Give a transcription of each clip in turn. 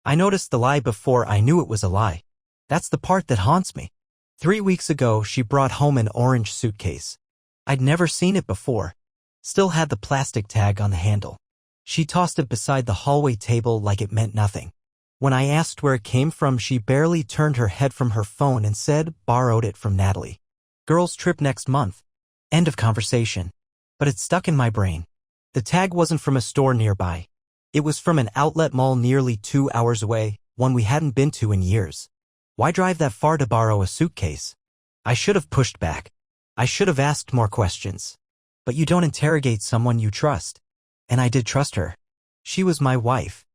I noticed the lie before I knew it was a lie. That's the part that haunts me. 3 weeks ago, she brought home an orange suitcase. I'd never seen it before. Still had the plastic tag on the handle. She tossed it beside the hallway table like it meant nothing. When I asked where it came from, she barely turned her head from her phone and said, "Borrowed it from Natalie. Girls' trip next month." End of conversation. But it stuck in my brain. The tag wasn't from a store nearby. It was from an outlet mall nearly 2 hours away, one we hadn't been to in years. Why drive that far to borrow a suitcase? I should have pushed back. I should have asked more questions. But you don't interrogate someone you trust. And I did trust her. She was my wife.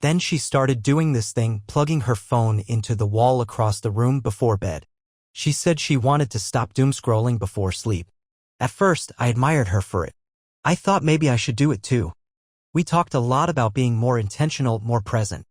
Then she started doing this thing, plugging her phone into the wall across the room before bed. She said she wanted to stop doom scrolling before sleep. At first, I admired her for it. I thought maybe I should do it too. We talked a lot about being more intentional, more present.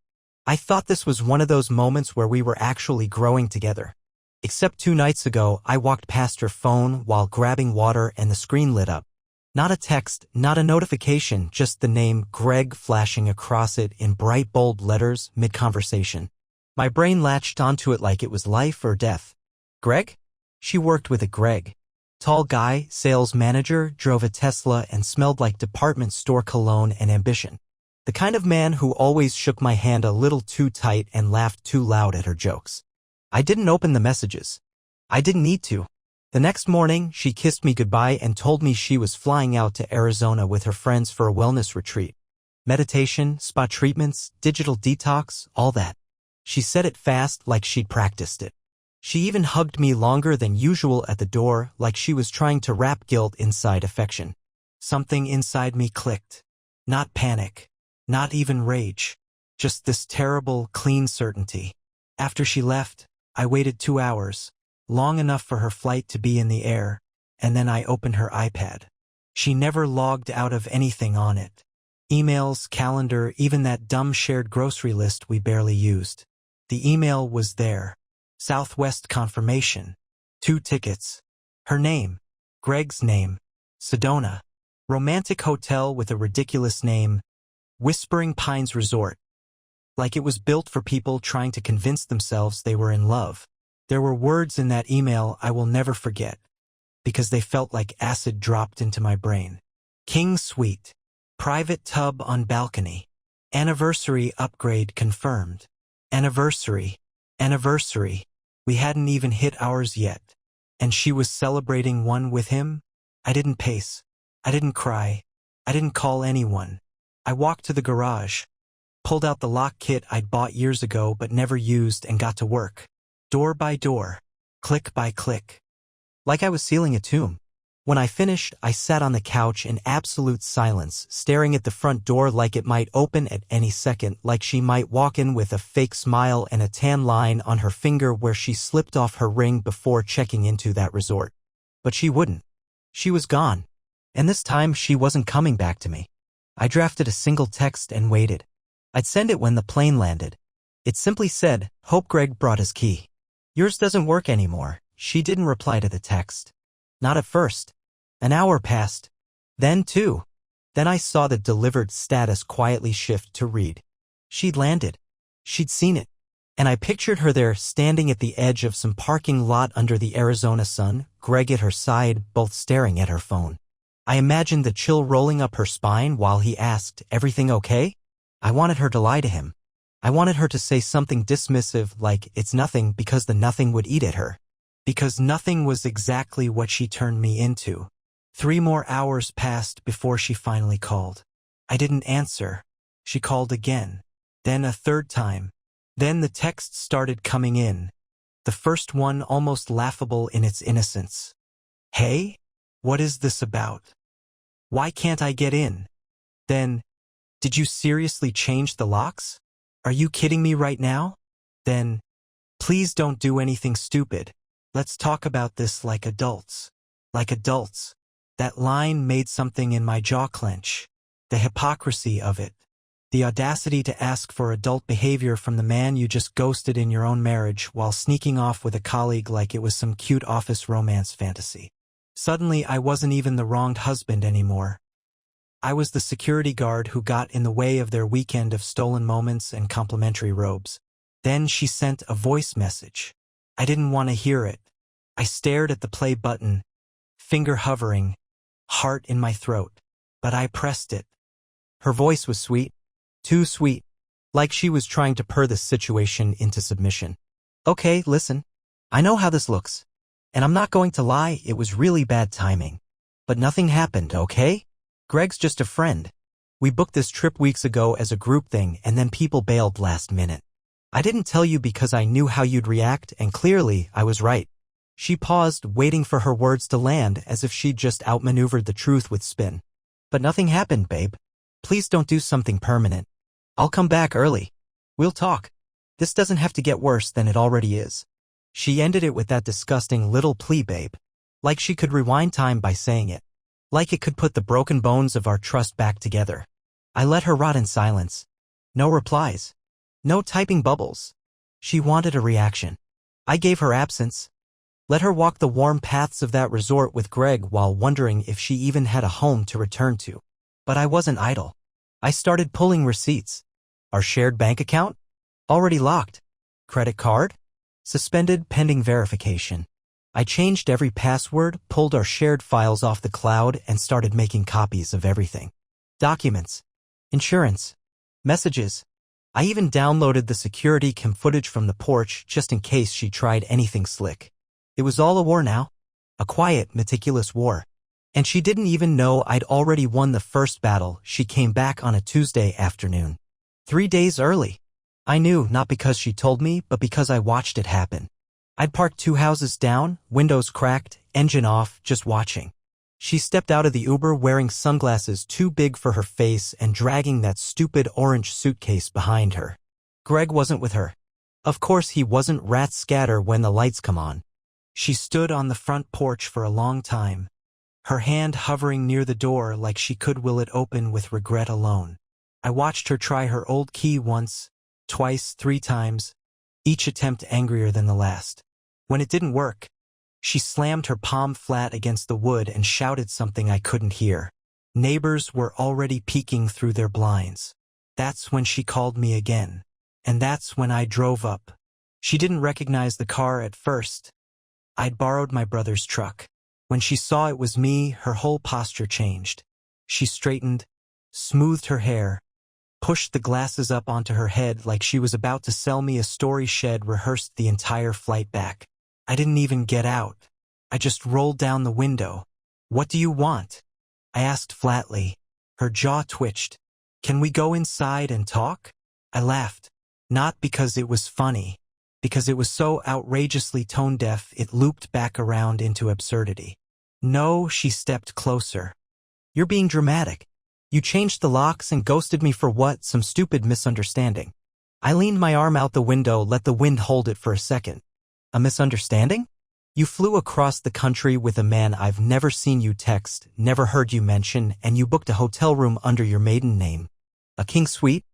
I thought this was one of those moments where we were actually growing together. Except 2 nights ago, I walked past her phone while grabbing water and the screen lit up. Not a text, not a notification, just the name Greg flashing across it in bright bold letters mid-conversation. My brain latched onto it like it was life or death. Greg? She worked with a Greg. Tall guy, sales manager, drove a Tesla and smelled like department store cologne and ambition. The kind of man who always shook my hand a little too tight and laughed too loud at her jokes. I didn't open the messages. I didn't need to. The next morning, she kissed me goodbye and told me she was flying out to Arizona with her friends for a wellness retreat. Meditation, spa treatments, digital detox, all that. She said it fast like she'd practiced it. She even hugged me longer than usual at the door, like she was trying to wrap guilt inside affection. Something inside me clicked. Not panic. Not even rage. Just this terrible, clean certainty. After she left, I waited 2 hours. Long enough for her flight to be in the air, and then I opened her iPad. She never logged out of anything on it. Emails, calendar, even that dumb shared grocery list we barely used. The email was there. Southwest confirmation. 2 tickets. Her name. Greg's name. Sedona. Romantic hotel with a ridiculous name. Whispering Pines Resort. Like it was built for people trying to convince themselves they were in love. There were words in that email I will never forget, because they felt like acid dropped into my brain. King Suite. Private tub on balcony. Anniversary upgrade confirmed. Anniversary. Anniversary. We hadn't even hit ours yet. And she was celebrating one with him? I didn't pace. I didn't cry. I didn't call anyone. I walked to the garage, pulled out the lock kit I'd bought years ago but never used and got to work. Door by door, click by click. Like I was sealing a tomb. When I finished, I sat on the couch in absolute silence, staring at the front door like it might open at any second, like she might walk in with a fake smile and a tan line on her finger where she slipped off her ring before checking into that resort. But she wouldn't. She was gone. And this time she wasn't coming back to me. I drafted a single text and waited. I'd send it when the plane landed. It simply said, "Hope Greg brought his key. Yours doesn't work anymore." She didn't reply to the text. Not at first. An hour passed. Then 2. Then I saw the delivered status quietly shift to read. She'd landed. She'd seen it. And I pictured her there standing at the edge of some parking lot under the Arizona sun, Greg at her side, both staring at her phone. I imagined the chill rolling up her spine while he asked, "Everything okay?" I wanted her to lie to him. I wanted her to say something dismissive like, "It's nothing," because the nothing would eat at her. Because nothing was exactly what she turned me into. 3 more hours passed before she finally called. I didn't answer. She called again. Then a 3rd time. Then the texts started coming in. The first one almost laughable in its innocence. "Hey? What is this about? Why can't I get in?" Then, "Did you seriously change the locks? Are you kidding me right now?" Then, "Please don't do anything stupid. Let's talk about this like adults." Like adults. That line made something in my jaw clench. The hypocrisy of it. The audacity to ask for adult behavior from the man you just ghosted in your own marriage while sneaking off with a colleague like it was some cute office romance fantasy. Suddenly I wasn't even the wronged husband anymore. I was the security guard who got in the way of their weekend of stolen moments and complimentary robes. Then she sent a voice message. I didn't want to hear it. I stared at the play button, finger hovering, heart in my throat. But I pressed it. Her voice was sweet. Too sweet. Like she was trying to purr the situation into submission. Okay, listen. I know how this looks. And I'm not going to lie, it was really bad timing. But nothing happened, okay? Greg's just a friend. We booked this trip weeks ago as a group thing and then people bailed last minute. I didn't tell you because I knew how you'd react and clearly I was right. She paused, waiting for her words to land as if she'd just outmaneuvered the truth with spin. But nothing happened, babe. Please don't do something permanent. I'll come back early. We'll talk. This doesn't have to get worse than it already is. She ended it with that disgusting little plea, babe. Like she could rewind time by saying it. Like it could put the broken bones of our trust back together. I let her rot in silence. No replies. No typing bubbles. She wanted a reaction. I gave her absence. Let her walk the warm paths of that resort with Greg while wondering if she even had a home to return to. But I wasn't idle. I started pulling receipts. Our shared bank account? Already locked. Credit card? Suspended pending verification. I changed every password, pulled our shared files off the cloud, and started making copies of everything. Documents. Insurance. Messages. I even downloaded the security cam footage from the porch just in case she tried anything slick. It was all a war now. A quiet, meticulous war. And she didn't even know I'd already won the first battle. She came back on a Tuesday afternoon. 3 days early. I knew, not because she told me, but because I watched it happen. I'd parked 2 houses down, windows cracked, engine off, just watching. She stepped out of the Uber wearing sunglasses too big for her face and dragging that stupid orange suitcase behind her. Greg wasn't with her. Of course he wasn't. Rats scatter when the lights come on. She stood on the front porch for a long time, her hand hovering near the door like she could will it open with regret alone. I watched her try her old key once, twice, 3 times, each attempt angrier than the last. When it didn't work, she slammed her palm flat against the wood and shouted something I couldn't hear. Neighbors were already peeking through their blinds. That's when she called me again. And that's when I drove up. She didn't recognize the car at first. I'd borrowed my brother's truck. When she saw it was me, her whole posture changed. She straightened, smoothed her hair, pushed the glasses up onto her head like she was about to sell me a story she'd rehearsed the entire flight back. I didn't even get out. I just rolled down the window. What do you want? I asked flatly. Her jaw twitched. Can we go inside and talk? I laughed. Not because it was funny. Because it was so outrageously tone-deaf it looped back around into absurdity. No, she stepped closer. You're being dramatic. You changed the locks and ghosted me for what? Some stupid misunderstanding. I leaned my arm out the window, let the wind hold it for a second. A misunderstanding? You flew across the country with a man I've never seen you text, never heard you mention, and you booked a hotel room under your maiden name. A king suite?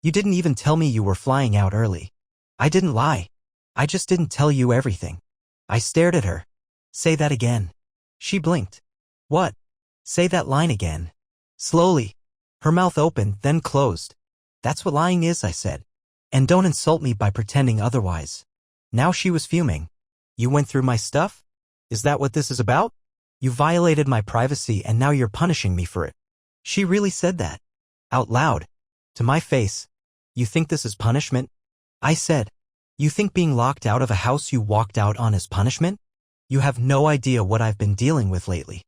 You didn't even tell me you were flying out early. I didn't lie. I just didn't tell you everything. I stared at her. Say that again. She blinked. What? Say that line again. Slowly. Her mouth opened, then closed. That's what lying is, I said. And don't insult me by pretending otherwise. Now she was fuming. You went through my stuff? Is that what this is about? You violated my privacy and now you're punishing me for it. She really said that. Out loud. To my face. You think this is punishment? I said. You think being locked out of a house you walked out on is punishment? You have no idea what I've been dealing with lately.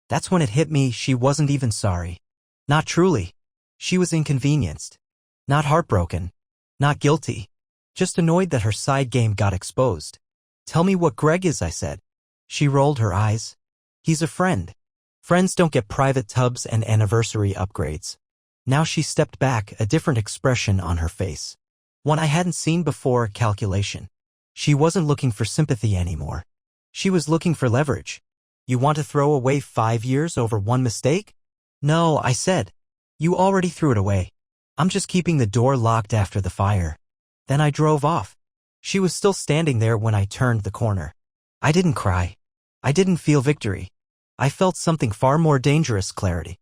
That's when it hit me she wasn't even sorry. Not truly. She was inconvenienced. Not heartbroken. Not guilty. Just annoyed that her side game got exposed. Tell me what Greg is, I said. She rolled her eyes. He's a friend. Friends don't get private tubs and anniversary upgrades. Now she stepped back, a different expression on her face. One I hadn't seen before, calculation. She wasn't looking for sympathy anymore. She was looking for leverage. You want to throw away 5 years over one mistake? No, I said. You already threw it away. I'm just keeping the door locked after the fire. Then I drove off. She was still standing there when I turned the corner. I didn't cry. I didn't feel victory. I felt something far more dangerous, clarity.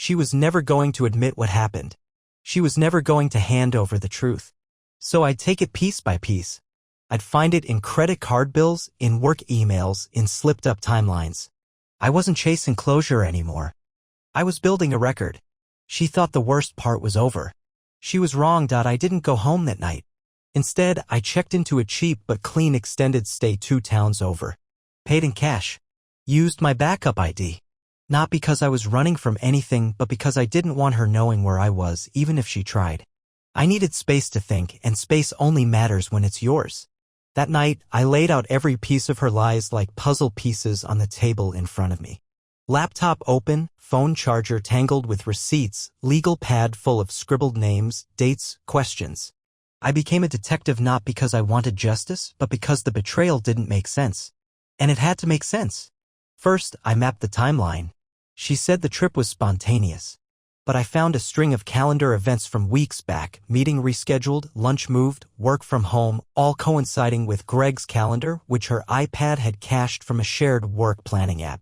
She was never going to admit what happened. She was never going to hand over the truth. So I'd take it piece by piece. I'd find it in credit card bills, in work emails, in slipped-up timelines. I wasn't chasing closure anymore. I was building a record. She thought the worst part was over. She was wrong. I didn't go home that night. Instead, I checked into a cheap but clean extended stay 2 towns over. Paid in cash. Used my backup ID. Not because I was running from anything, but because I didn't want her knowing where I was, even if she tried. I needed space to think, and space only matters when it's yours. That night, I laid out every piece of her lies like puzzle pieces on the table in front of me. Laptop open, phone charger tangled with receipts, legal pad full of scribbled names, dates, questions. I became a detective not because I wanted justice, but because the betrayal didn't make sense. And it had to make sense. First, I mapped the timeline. She said the trip was spontaneous. But I found a string of calendar events from weeks back, meeting rescheduled, lunch moved, work from home, all coinciding with Greg's calendar, which her iPad had cached from a shared work planning app.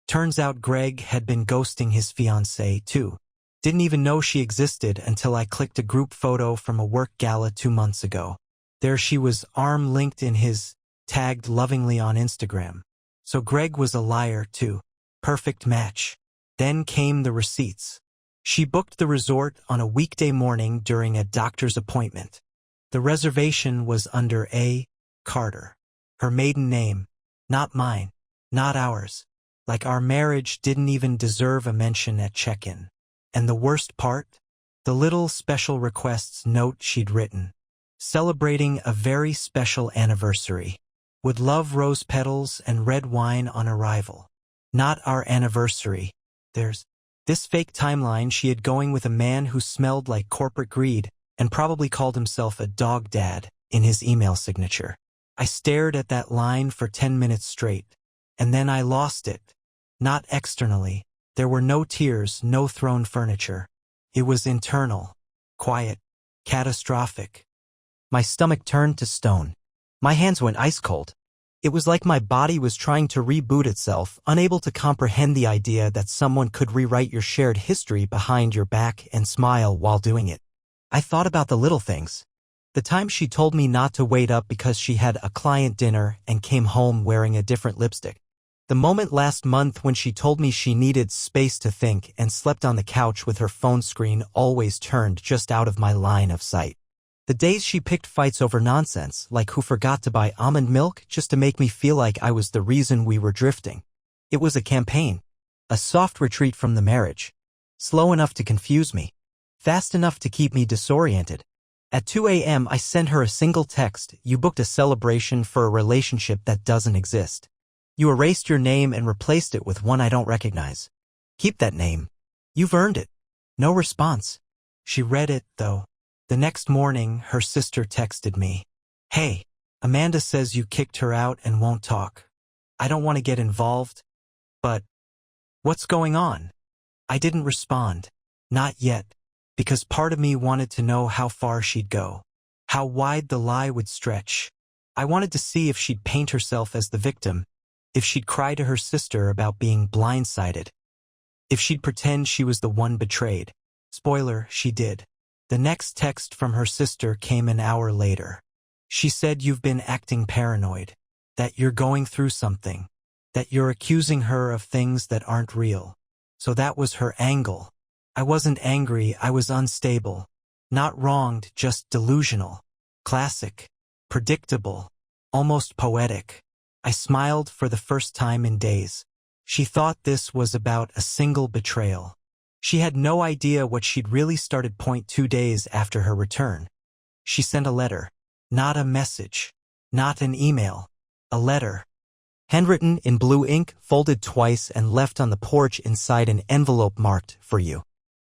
Turns out Greg had been ghosting his fiancée, too. Didn't even know she existed until I clicked a group photo from a work gala 2 months ago. There she was, arm linked in his, tagged lovingly on Instagram. So Greg was a liar, too. Perfect match. Then came the receipts. She booked the resort on a weekday morning during a doctor's appointment. The reservation was under A. Carter. Her maiden name. Not mine. Not ours. Like our marriage didn't even deserve a mention at check-in. And the worst part? The little special requests note she'd written. Celebrating a very special anniversary. Would love rose petals and red wine on arrival. Not our anniversary. There's this fake timeline she had going with a man who smelled like corporate greed and probably called himself a dog dad in his email signature. I stared at that line for 10 minutes straight, and then I lost it. Not externally. There were no tears, no thrown furniture. It was internal, quiet, catastrophic. My stomach turned to stone. My hands went ice cold. It was like my body was trying to reboot itself, unable to comprehend the idea that someone could rewrite your shared history behind your back and smile while doing it. I thought about the little things. The time she told me not to wait up because she had a client dinner and came home wearing a different lipstick. The moment last month when she told me she needed space to think and slept on the couch with her phone screen always turned just out of my line of sight. The days she picked fights over nonsense, like who forgot to buy almond milk just to make me feel like I was the reason we were drifting. It was a campaign. A soft retreat from the marriage. Slow enough to confuse me. Fast enough to keep me disoriented. At 2 a.m. I sent her a single text. You booked a celebration for a relationship that doesn't exist. You erased your name and replaced it with one I don't recognize. Keep that name. You've earned it. No response. She read it, though. The next morning, her sister texted me. Hey, Amanda says you kicked her out and won't talk. I don't want to get involved, but what's going on? I didn't respond. Not yet, because part of me wanted to know how far she'd go, how wide the lie would stretch. I wanted to see if she'd paint herself as the victim, if she'd cry to her sister about being blindsided, if she'd pretend she was the one betrayed. Spoiler, she did. The next text from her sister came an hour later. She said you've been acting paranoid, that you're going through something, that you're accusing her of things that aren't real. So that was her angle. I wasn't angry, I was unstable. Not wronged, just delusional. Classic. Predictable. Almost poetic. I smiled for the first time in days. She thought this was about a single betrayal. She had no idea what she'd really started. 2 days after her return. She sent a letter. Not a message. Not an email. A letter. Handwritten in blue ink, folded twice and left on the porch inside an envelope marked, for you.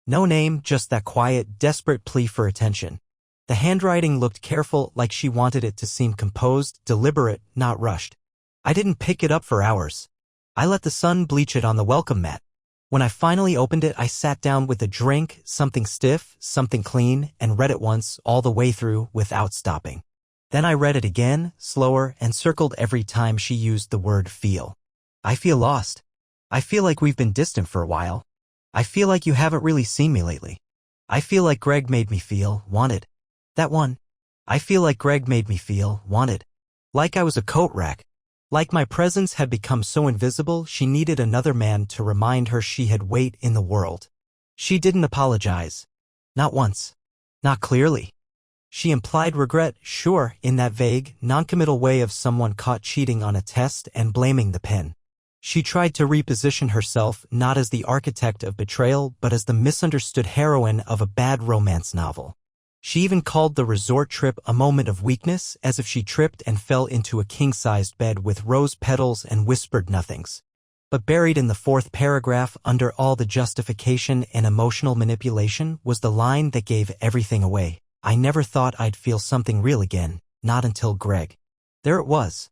No name, just that quiet, desperate plea for attention. The handwriting looked careful, like she wanted it to seem composed, deliberate, not rushed. I didn't pick it up for hours. I let the sun bleach it on the welcome mat. When I finally opened it, I sat down with a drink, something stiff, something clean, and read it once, all the way through, without stopping. Then I read it again, slower, and circled every time she used the word feel. I feel lost. I feel like we've been distant for a while. I feel like you haven't really seen me lately. I feel like Greg made me feel wanted. That one. I feel like Greg made me feel wanted. Like I was a coat rack. Like my presence had become so invisible she needed another man to remind her she had weight in the world. She didn't apologize. Not once. Not clearly. She implied regret, sure, in that vague, noncommittal way of someone caught cheating on a test and blaming the pen. She tried to reposition herself not as the architect of betrayal but as the misunderstood heroine of a bad romance novel. She even called the resort trip a moment of weakness, as if she tripped and fell into a king-sized bed with rose petals and whispered nothings. But buried in the fourth paragraph, under all the justification and emotional manipulation, was the line that gave everything away. I never thought I'd feel something real again, not until Greg. There it was.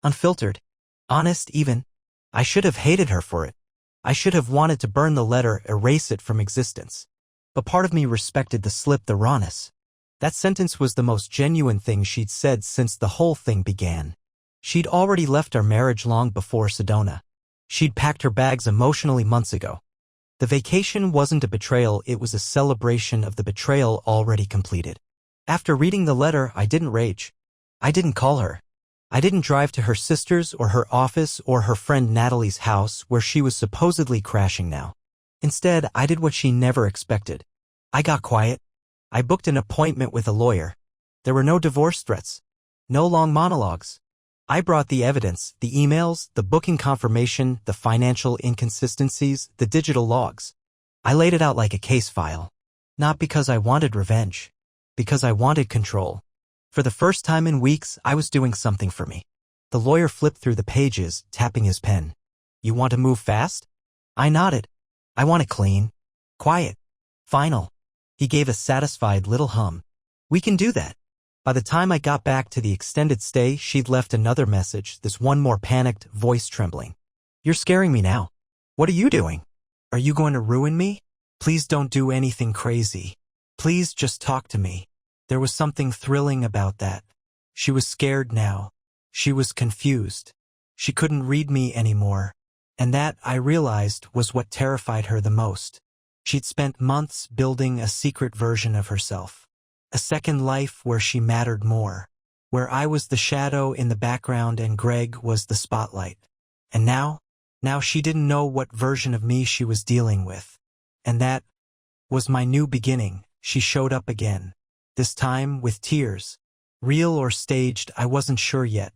Unfiltered. Honest even. I should have hated her for it. I should have wanted to burn the letter, erase it from existence. But part of me respected the rawness. That sentence was the most genuine thing she'd said since the whole thing began. She'd already left our marriage long before Sedona. She'd packed her bags emotionally months ago. The vacation wasn't a betrayal, it was a celebration of the betrayal already completed. After reading the letter, I didn't rage. I didn't call her. I didn't drive to her sister's or her office or her friend Natalie's house where she was supposedly crashing now. Instead, I did what she never expected. I got quiet. I booked an appointment with a lawyer. There were no divorce threats. No long monologues. I brought the evidence, the emails, the booking confirmation, the financial inconsistencies, the digital logs. I laid it out like a case file. Not because I wanted revenge. Because I wanted control. For the first time in weeks, I was doing something for me. The lawyer flipped through the pages, tapping his pen. You want to move fast? I nodded. I want it clean. Quiet. Final. He gave a satisfied little hum. We can do that. By the time I got back to the extended stay, she'd left another message, this one more panicked, voice trembling. You're scaring me now. What are you doing? Are you going to ruin me? Please don't do anything crazy. Please just talk to me. There was something thrilling about that. She was scared now. She was confused. She couldn't read me anymore. And that, I realized, was what terrified her the most. She'd spent months building a secret version of herself. A second life where she mattered more. Where I was the shadow in the background and Greg was the spotlight. And now she didn't know what version of me she was dealing with. And that was my new beginning. She showed up again. This time with tears. Real or staged, I wasn't sure yet.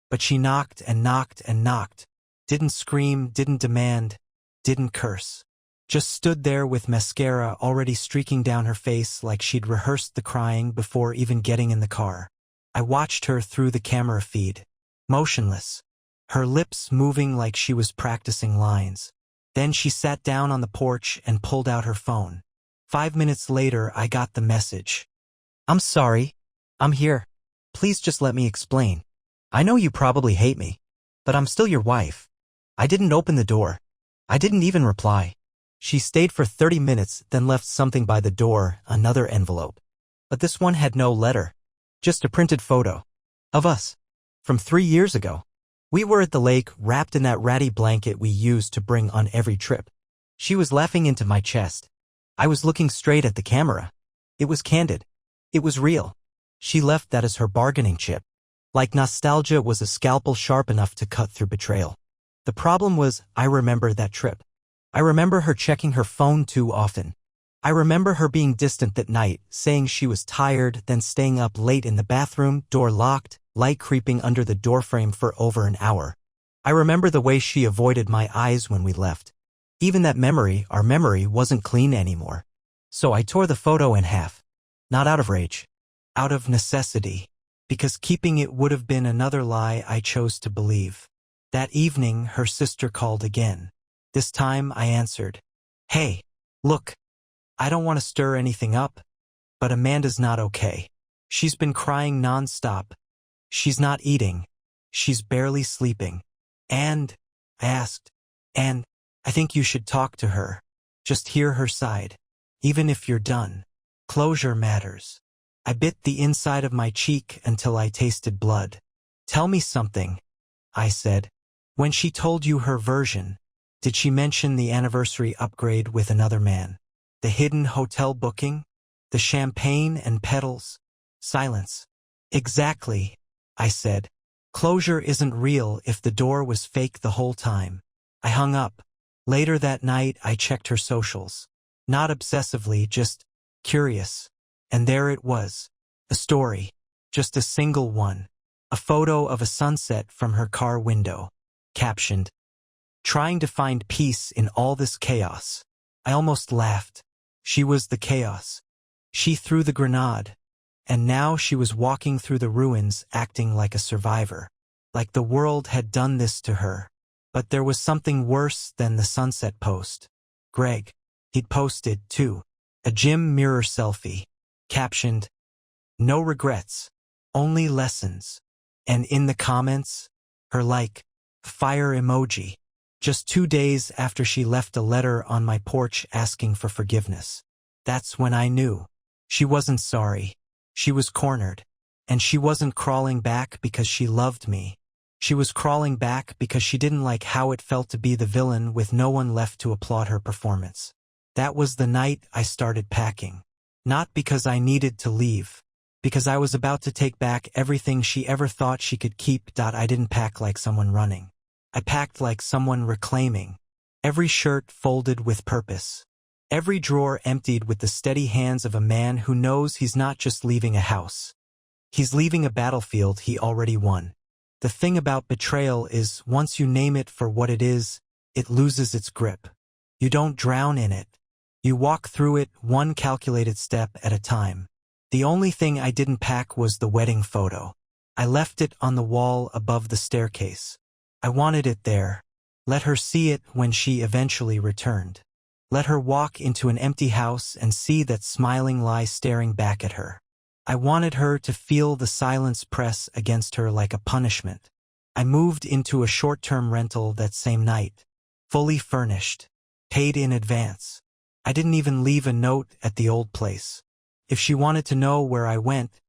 But she knocked and knocked and knocked. Didn't scream, didn't demand, didn't curse. Just stood there with mascara already streaking down her face like she'd rehearsed the crying before even getting in the car. I watched her through the camera feed. Motionless. Her lips moving like she was practicing lines. Then she sat down on the porch and pulled out her phone. 5 minutes later, I got the message. I'm sorry. I'm here. Please just let me explain. I know you probably hate me, but I'm still your wife. I didn't open the door. I didn't even reply. She stayed for 30 minutes, then left something by the door, another envelope. But this one had no letter. Just a printed photo. Of us. From 3 years ago. We were at the lake, wrapped in that ratty blanket we used to bring on every trip. She was laughing into my chest. I was looking straight at the camera. It was candid. It was real. She left that as her bargaining chip. Like nostalgia was a scalpel sharp enough to cut through betrayal. The problem was, I remember that trip. I remember her checking her phone too often. I remember her being distant that night, saying she was tired, then staying up late in the bathroom, door locked, light creeping under the doorframe for over an hour. I remember the way she avoided my eyes when we left. Even that memory, our memory, wasn't clean anymore. So I tore the photo in half. Not out of rage. Out of necessity. Because keeping it would have been another lie I chose to believe. That evening, her sister called again. This time, I answered. Hey, look. I don't want to stir anything up, but Amanda's not okay. She's been crying nonstop. She's not eating. She's barely sleeping. And, I asked, and, I think you should talk to her. Just hear her side. Even if you're done. Closure matters. I bit the inside of my cheek until I tasted blood. Tell me something, I said. When she told you her version, Did she mention the anniversary upgrade with another man? The hidden hotel booking? The champagne and petals? Silence. Exactly, I said. Closure isn't real if the door was fake the whole time. I hung up. Later that night, I checked her socials. Not obsessively, just curious. And there it was. A story. Just a single one. A photo of a sunset from her car window. Captioned, "Trying to find peace in all this chaos." I almost laughed. She was the chaos. She threw the grenade. And now she was walking through the ruins acting like a survivor. Like the world had done this to her. But there was something worse than the sunset post. Greg. He'd posted, too. A gym mirror selfie. Captioned, "No regrets. Only lessons." And in the comments, her fire emoji. Just 2 days after she left a letter on my porch asking for forgiveness. That's when I knew. She wasn't sorry. She was cornered. And she wasn't crawling back because she loved me. She was crawling back because she didn't like how it felt to be the villain with no one left to applaud her performance. That was the night I started packing. Not because I needed to leave. Because I was about to take back everything she ever thought she could keep. I didn't pack like someone running. I packed like someone reclaiming. Every shirt folded with purpose. Every drawer emptied with the steady hands of a man who knows he's not just leaving a house. He's leaving a battlefield he already won. The thing about betrayal is, once you name it for what it is, it loses its grip. You don't drown in it. You walk through it one calculated step at a time. The only thing I didn't pack was the wedding photo. I left it on the wall above the staircase. I wanted it there. Let her see it when she eventually returned. Let her walk into an empty house and see that smiling lie staring back at her. I wanted her to feel the silence press against her like a punishment. I moved into a short-term rental that same night. Fully furnished. Paid in advance. I didn't even leave a note at the old place. If she wanted to know where I went,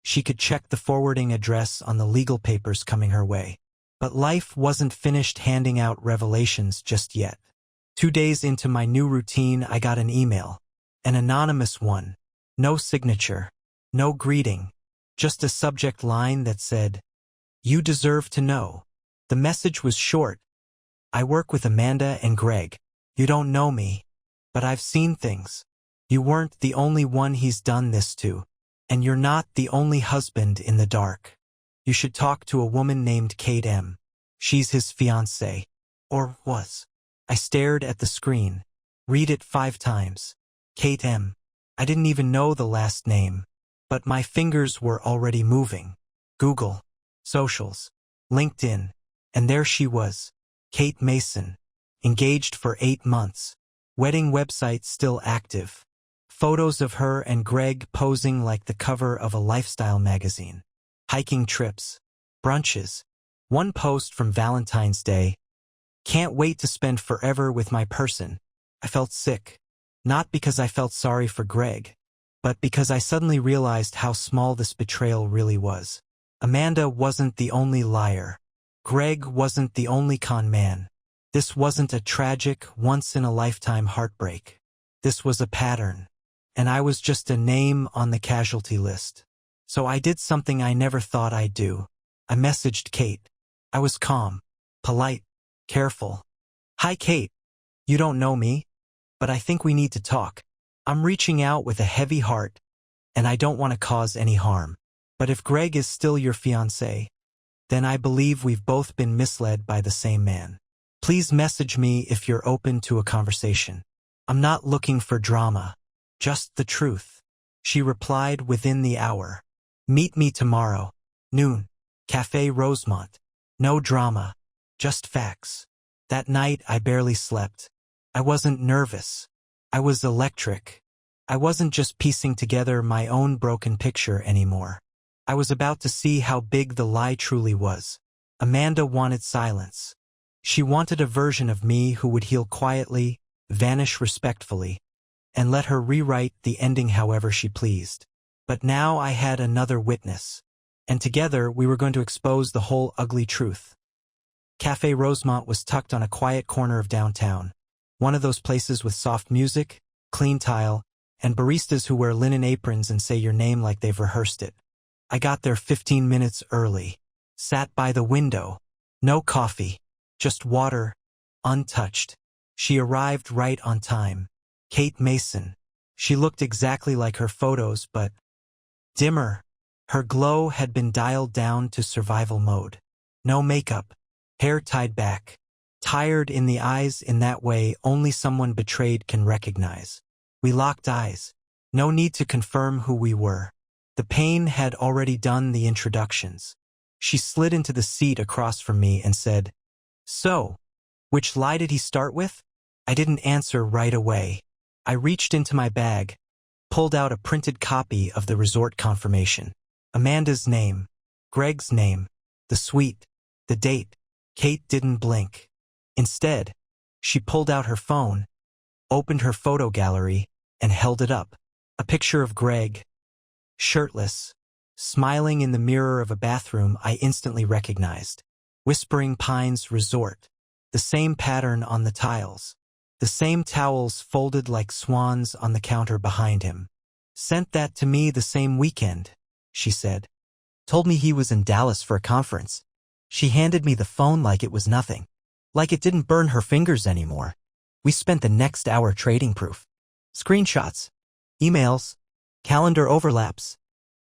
she could check the forwarding address on the legal papers coming her way. But life wasn't finished handing out revelations just yet. 2 days into my new routine, I got an email. An anonymous one. No signature. No greeting. Just a subject line that said, "You deserve to know." The message was short. "I work with Amanda and Greg. You don't know me, but I've seen things. You weren't the only one he's done this to. And you're not the only husband in the dark. You should talk to a woman named Kate M. She's his fiancée. Or was." I stared at the screen. Read it 5 times. Kate M. I didn't even know the last name. But my fingers were already moving. Google. Socials. LinkedIn. And there she was. Kate Mason. Engaged for 8 months. Wedding website still active. Photos of her and Greg posing like the cover of a lifestyle magazine. Hiking trips. Brunches. One post from Valentine's Day. "Can't wait to spend forever with my person." I felt sick. Not because I felt sorry for Greg, but because I suddenly realized how small this betrayal really was. Amanda wasn't the only liar. Greg wasn't the only con man. This wasn't a tragic, once-in-a-lifetime heartbreak. This was a pattern. And I was just a name on the casualty list. So I did something I never thought I'd do. I messaged Kate. I was calm, polite, careful. "Hi, Kate. You don't know me, but I think we need to talk. I'm reaching out with a heavy heart, and I don't want to cause any harm. But if Greg is still your fiancé, then I believe we've both been misled by the same man. Please message me if you're open to a conversation. I'm not looking for drama, just the truth." She replied within the hour. "Meet me tomorrow, noon, Café Rosemont. No drama, just facts." That night I barely slept. I wasn't nervous. I was electric. I wasn't just piecing together my own broken picture anymore. I was about to see how big the lie truly was. Amanda wanted silence. She wanted a version of me who would heal quietly, vanish respectfully, and let her rewrite the ending however she pleased. But now I had another witness, and together we were going to expose the whole ugly truth. Cafe Rosemont was tucked on a quiet corner of downtown. One of those places with soft music, clean tile, and baristas who wear linen aprons and say your name like they've rehearsed it. I got there 15 minutes early. Sat by the window. No coffee. Just water. Untouched. She arrived right on time. Kate Mason. She looked exactly like her photos, but dimmer. Her glow had been dialed down to survival mode. No makeup. Hair tied back. Tired in the eyes in that way only someone betrayed can recognize. We locked eyes. No need to confirm who we were. The pain had already done the introductions. She slid into the seat across from me and said, "So, which lie did he start with?" I didn't answer right away. I reached into my bag, pulled out a printed copy of the resort confirmation. Amanda's name, Greg's name, the suite, the date. Kate didn't blink. Instead, she pulled out her phone, opened her photo gallery, and held it up. A picture of Greg, shirtless, smiling in the mirror of a bathroom I instantly recognized. Whispering Pines Resort. The same pattern on the tiles. The same towels folded like swans on the counter behind him. "Sent that to me the same weekend," she said. "Told me he was in Dallas for a conference." She handed me the phone like it was nothing. Like it didn't burn her fingers anymore. We spent the next hour trading proof. Screenshots. Emails. Calendar overlaps.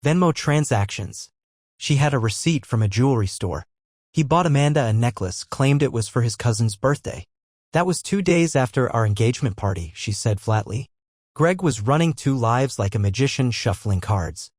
Venmo transactions. She had a receipt from a jewelry store. He bought Amanda a necklace, claimed it was for his cousin's birthday. "That was 2 days after our engagement party," she said flatly. Greg was running 2 lives like a magician shuffling cards.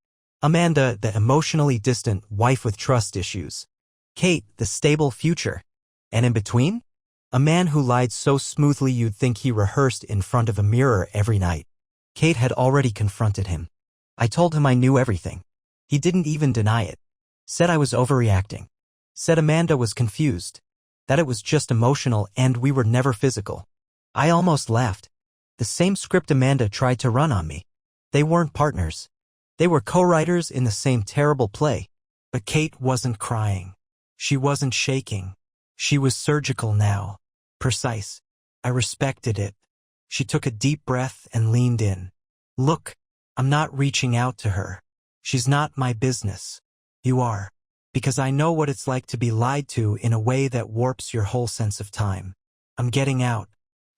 Amanda, the emotionally distant wife with trust issues. Kate, the stable future. And in between? A man who lied so smoothly you'd think he rehearsed in front of a mirror every night. Kate had already confronted him. I told him I knew everything. He didn't even deny it. Said I was overreacting. Said Amanda was confused. That it was just emotional and we were never physical. I almost laughed. The same script Amanda tried to run on me. They weren't partners. They were co-writers in the same terrible play. But Kate wasn't crying. She wasn't shaking. She was surgical now. Precise. I respected it. She took a deep breath and leaned in. "Look, I'm not reaching out to her. She's not my business. You are. Because I know what it's like to be lied to in a way that warps your whole sense of time. I'm getting out,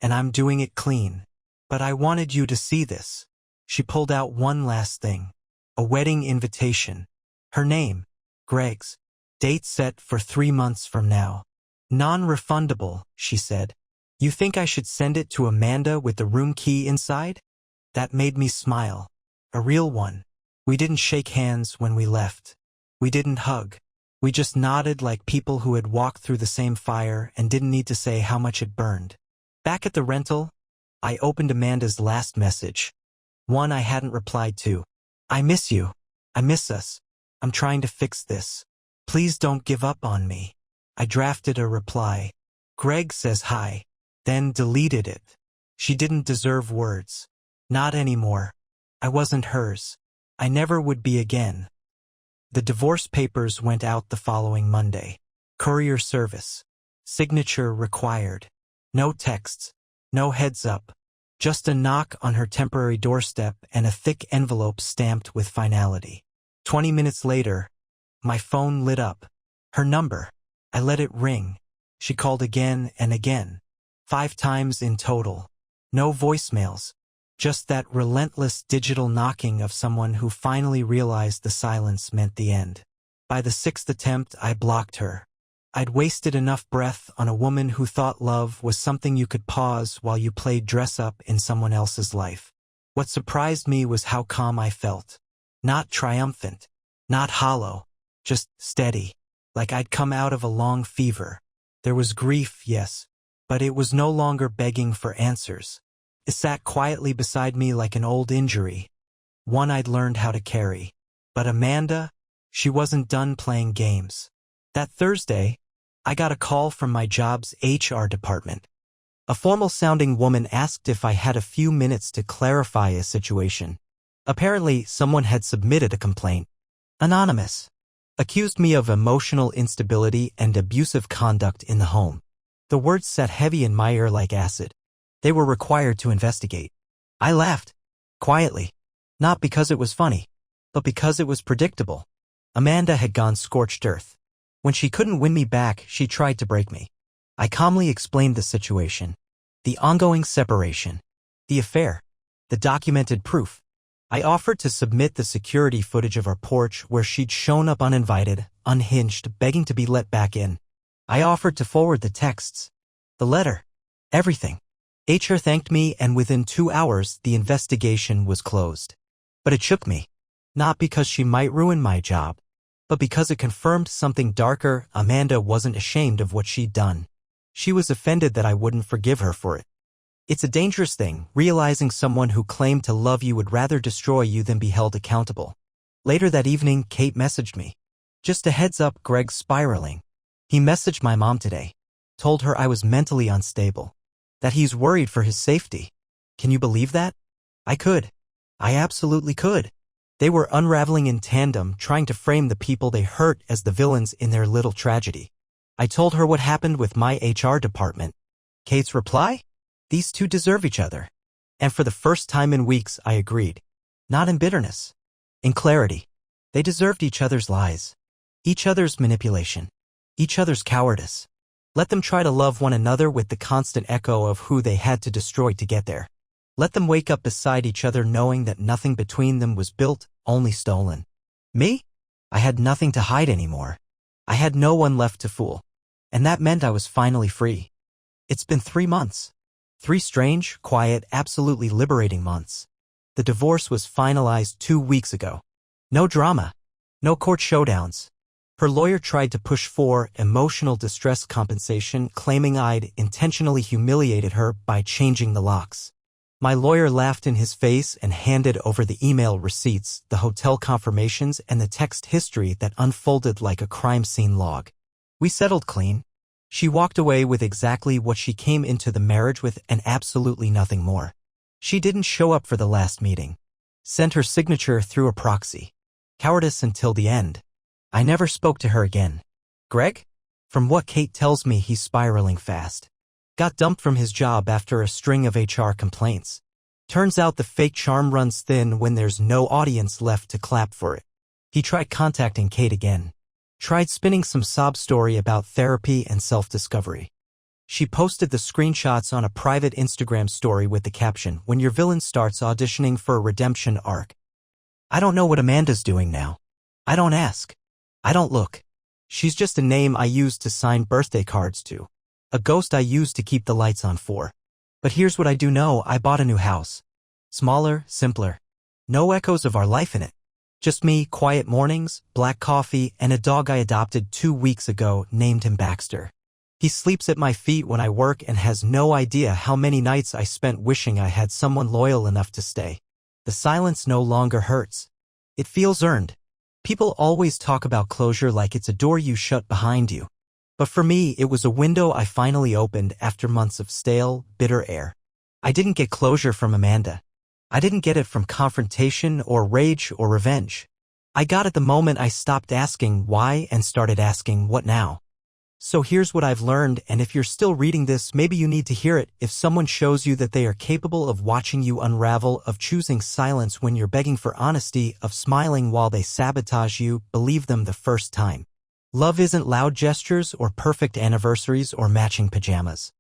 and I'm doing it clean. But I wanted you to see this." She pulled out one last thing. A wedding invitation. Her name, Greg's. Date set for 3 months from now. "Non-refundable," she said. "You think I should send it to Amanda with the room key inside?" That made me smile. A real one. We didn't shake hands when we left. We didn't hug. We just nodded like people who had walked through the same fire and didn't need to say how much it burned. Back at the rental, I opened Amanda's last message. One I hadn't replied to. "I miss you. I miss us. I'm trying to fix this. Please don't give up on me." I drafted a reply. "Greg says hi," then deleted it. She didn't deserve words. Not anymore. I wasn't hers. I never would be again. The divorce papers went out the following Monday. Courier service. Signature required. No texts. No heads up. Just a knock on her temporary doorstep and a thick envelope stamped with finality. 20 minutes later, my phone lit up. Her number. I let it ring. She called again and again. 5 times in total. No voicemails. Just that relentless digital knocking of someone who finally realized the silence meant the end. By the 6th attempt, I blocked her. I'd wasted enough breath on a woman who thought love was something you could pause while you played dress-up in someone else's life. What surprised me was how calm I felt. Not triumphant. Not hollow. Just steady. Like I'd come out of a long fever. There was grief, yes, but it was no longer begging for answers. It sat quietly beside me like an old injury, one I'd learned how to carry. But Amanda, she wasn't done playing games. That Thursday, I got a call from my job's HR department. A formal-sounding woman asked if I had a few minutes to clarify a situation. Apparently, someone had submitted a complaint. Anonymous. Accused me of emotional instability and abusive conduct in the home. The words sat heavy in my ear like acid. They were required to investigate. I laughed. Quietly. Not because it was funny, but because it was predictable. Amanda had gone scorched earth. When she couldn't win me back, she tried to break me. I calmly explained the situation. The ongoing separation. The affair. The documented proof. I offered to submit the security footage of our porch where she'd shown up uninvited, unhinged, begging to be let back in. I offered to forward the texts. The letter. Everything. HR thanked me, and within 2 hours, the investigation was closed. But it shook me. Not because she might ruin my job, but because it confirmed something darker. Amanda wasn't ashamed of what she'd done. She was offended that I wouldn't forgive her for it. It's a dangerous thing, realizing someone who claimed to love you would rather destroy you than be held accountable. Later that evening, Kate messaged me. Just a heads up, Greg's spiraling. He messaged my mom today. Told her I was mentally unstable. That he's worried for his safety. Can you believe that? I could. I absolutely could. They were unraveling in tandem, trying to frame the people they hurt as the villains in their little tragedy. I told her what happened with my HR department. Kate's reply? These two deserve each other. And for the first time in weeks, I agreed. Not in bitterness. In clarity. They deserved each other's lies. Each other's manipulation. Each other's cowardice. Let them try to love one another with the constant echo of who they had to destroy to get there. Let them wake up beside each other knowing that nothing between them was built, only stolen. Me? I had nothing to hide anymore. I had no one left to fool. And that meant I was finally free. It's been 3 months. 3 strange, quiet, absolutely liberating months. The divorce was finalized 2 weeks ago. No drama. No court showdowns. Her lawyer tried to push for emotional distress compensation, claiming I'd intentionally humiliated her by changing the locks. My lawyer laughed in his face and handed over the email receipts, the hotel confirmations, and the text history that unfolded like a crime scene log. We settled clean. She walked away with exactly what she came into the marriage with and absolutely nothing more. She didn't show up for the last meeting. Sent her signature through a proxy. Cowardice until the end. I never spoke to her again. Greg? From what Kate tells me, he's spiraling fast. Got dumped from his job after a string of HR complaints. Turns out the fake charm runs thin when there's no audience left to clap for it. He tried contacting Kate again. Tried spinning some sob story about therapy and self-discovery. She posted the screenshots on a private Instagram story with the caption, "When your villain starts auditioning for a redemption arc." I don't know what Amanda's doing now. I don't ask. I don't look. She's just a name I use to sign birthday cards to. A ghost I use to keep the lights on for. But here's what I do know: I bought a new house. Smaller, simpler. No echoes of our life in it. Just me, quiet mornings, black coffee, and a dog I adopted 2 weeks ago, named him Baxter. He sleeps at my feet when I work and has no idea how many nights I spent wishing I had someone loyal enough to stay. The silence no longer hurts. It feels earned. People always talk about closure like it's a door you shut behind you. But for me, it was a window I finally opened after months of stale, bitter air. I didn't get closure from Amanda. I didn't get it from confrontation or rage or revenge. I got it the moment I stopped asking why and started asking what now. So here's what I've learned, and if you're still reading this, maybe you need to hear it. If someone shows you that they are capable of watching you unravel, of choosing silence when you're begging for honesty, of smiling while they sabotage you, believe them the first time. Love isn't loud gestures or perfect anniversaries or matching pajamas.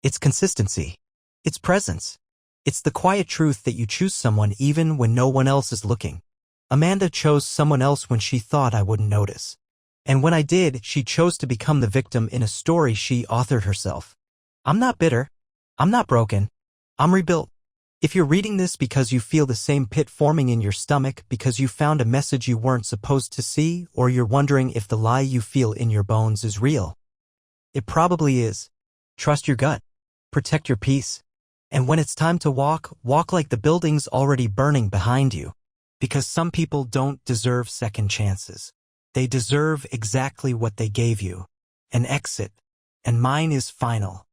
It's consistency. It's presence. It's the quiet truth that you choose someone even when no one else is looking. Amanda chose someone else when she thought I wouldn't notice. And when I did, she chose to become the victim in a story she authored herself. I'm not bitter. I'm not broken. I'm rebuilt. If you're reading this because you feel the same pit forming in your stomach, because you found a message you weren't supposed to see, or you're wondering if the lie you feel in your bones is real, it probably is. Trust your gut. Protect your peace. And when it's time to walk, walk like the building's already burning behind you. Because some people don't deserve second chances. They deserve exactly what they gave you. An exit. And mine is final.